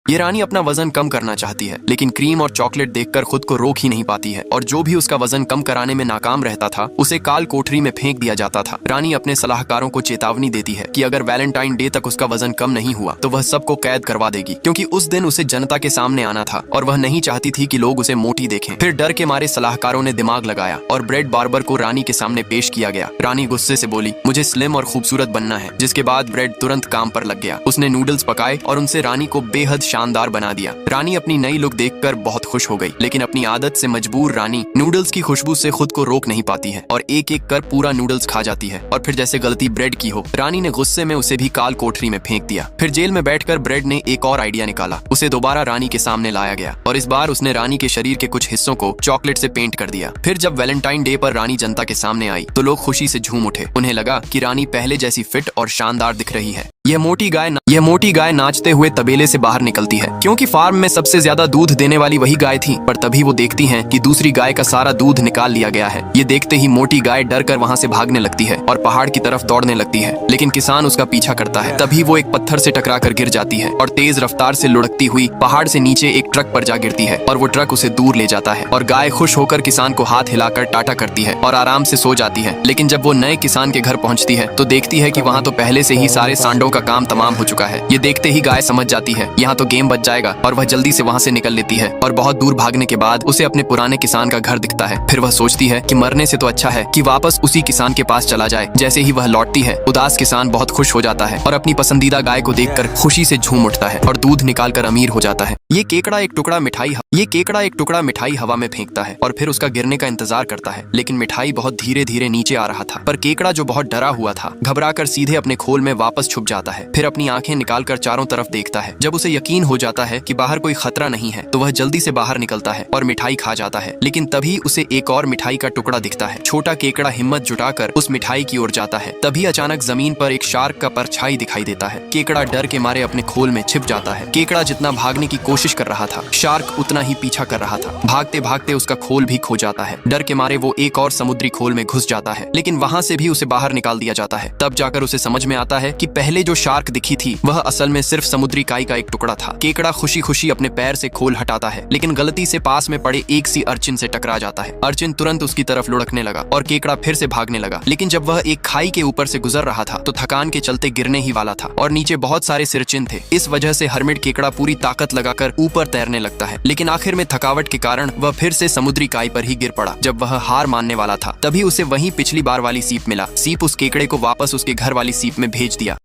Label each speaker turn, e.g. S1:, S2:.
S1: ये रानी अपना वजन कम करना चाहती है, लेकिन क्रीम और चॉकलेट देखकर खुद को रोक ही नहीं पाती है और जो भी उसका वजन कम कराने में नाकाम रहता था उसे काल कोठरी में फेंक दिया जाता था। रानी अपने सलाहकारों को चेतावनी देती है कि अगर वैलेंटाइन डे तक उसका वजन कम नहीं हुआ तो वह सबको कैद करवा देगी, क्योंकि उस दिन उसे जनता के सामने आना था और वह नहीं चाहती थी कि लोग उसे मोटी देखें। फिर डर के मारे सलाहकारों ने दिमाग लगाया और ब्रेड बार्बर को रानी के सामने पेश किया गया। रानी गुस्से से बोली, मुझे स्लिम और खूबसूरत बनना है, जिसके बाद ब्रेड तुरंत काम पर लग गया। उसने नूडल्स पकाए और उनसे रानी को बेहद शानदार बना दिया। रानी अपनी नई लुक देखकर बहुत खुश हो गई, लेकिन अपनी आदत से मजबूर रानी नूडल्स की खुशबू से खुद को रोक नहीं पाती है और एक एक कर पूरा नूडल्स खा जाती है। और फिर जैसे गलती ब्रेड की हो, रानी ने गुस्से में उसे भी काल कोठरी में फेंक दिया। फिर जेल में बैठकर ब्रेड ने एक और आइडिया निकाला। उसे दोबारा रानी के सामने लाया गया और इस बार उसने रानी के शरीर के कुछ हिस्सों को चॉकलेट से पेंट कर दिया। फिर जब वैलेंटाइन डे पर रानी जनता के सामने आई तो लोग खुशी से झूम उठे। उन्हें लगा कि रानी पहले जैसी फिट और शानदार दिख रही है। यह मोटी गाय नाचते हुए तबेले से बाहर निकलती है, क्योंकि फार्म में सबसे ज्यादा दूध देने वाली वही गाय थी। पर तभी वो देखती हैं कि दूसरी गाय का सारा दूध निकाल लिया गया है। ये देखते ही मोटी गाय डर कर वहाँ से भागने लगती है और पहाड़ की तरफ दौड़ने लगती है, लेकिन किसान उसका पीछा करता है। तभी वो एक पत्थर से टकरा कर गिर जाती है और तेज रफ्तार से लुढ़कती हुई पहाड़ से नीचे एक ट्रक पर जा गिरती है और वो ट्रक उसे दूर ले जाता है। और गाय खुश होकर किसान को हाथ हिलाकर टाटा करती है और आराम से सो जाती है। लेकिन जब वो नए किसान के घर पहुंचती है तो देखती है कि वहाँ तो पहले से ही सारे सांडों का काम तमाम हो चुका है। ये देखते ही गाय समझ जाती है यहाँ तो गेम बच जाएगा और वह जल्दी से वहाँ से निकल लेती है। और बहुत दूर भागने के बाद उसे अपने पुराने किसान का घर दिखता है। फिर वह सोचती है कि मरने से तो अच्छा है कि वापस उसी किसान के पास चला जाए। जैसे ही वह लौटती है, उदास किसान बहुत खुश हो जाता है और अपनी पसंदीदा गाय को देखकर खुशी से झूम उठता है और दूध निकालकर अमीर हो जाता है। ये केकड़ा एक टुकड़ा मिठाई हवा में फेंकता है और फिर उसका गिरने का इंतजार करता है, लेकिन मिठाई बहुत धीरे धीरे नीचे आ रहा था। पर केकड़ा, जो बहुत डरा हुआ था, घबराकर सीधे अपने खोल में वापस छुप जाता है। फिर अपनी आंखें निकालकर चारों तरफ देखता है। जब उसे यकीन हो जाता है कि बाहर कोई खतरा नहीं है तो वह जल्दी से बाहर निकलता है और मिठाई खा जाता है। लेकिन तभी उसे एक और मिठाई का टुकड़ा दिखता है। छोटा केकड़ा हिम्मत जुटाकर उस मिठाई की ओर जाता है। तभी अचानक जमीन पर एक शार्क का परछाई दिखाई देता है। केकड़ा डर के मारे अपने खोल में छिप जाता है। केकड़ा जितना भागने की कोशिश कर रहा था, शार्क उतना ही पीछा कर रहा था। भागते भागते उसका खोल भी खो जाता है। डर के मारे वो एक और समुद्री खोल में घुस जाता है, लेकिन वहां से भी उसे बाहर निकाल दिया जाता है। तब जाकर उसे समझ में आता है कि पहले जो शार्क दिखी थी वह असल में सिर्फ समुद्री काई का एक टुकड़ा था। केकड़ा खुशी खुशी अपने पैर से खोल हटाता है, लेकिन गलती से पास में पड़े एक सी अर्चिन से टकरा जाता है। अर्चिन तुरंत उसकी तरफ लुढ़कने लगा और केकड़ा फिर से भागने लगा। लेकिन जब वह एक खाई के ऊपर से गुजर रहा था तो थकान के चलते गिरने ही वाला था और नीचे बहुत सारे सिरचिन थे। इस वजह से हर्मिट केकड़ा पूरी ताकत लगाकर ऊपर तैरने लगता है, लेकिन आखिर में थकावट के कारण वह फिर से समुद्री काई पर ही गिर पड़ा। जब वह हार मानने वाला था तभी उसे वहीं पिछली बार वाली सीप मिला। सीप उस केकड़े को वापस उसके घर वाली सीप में भेज दिया।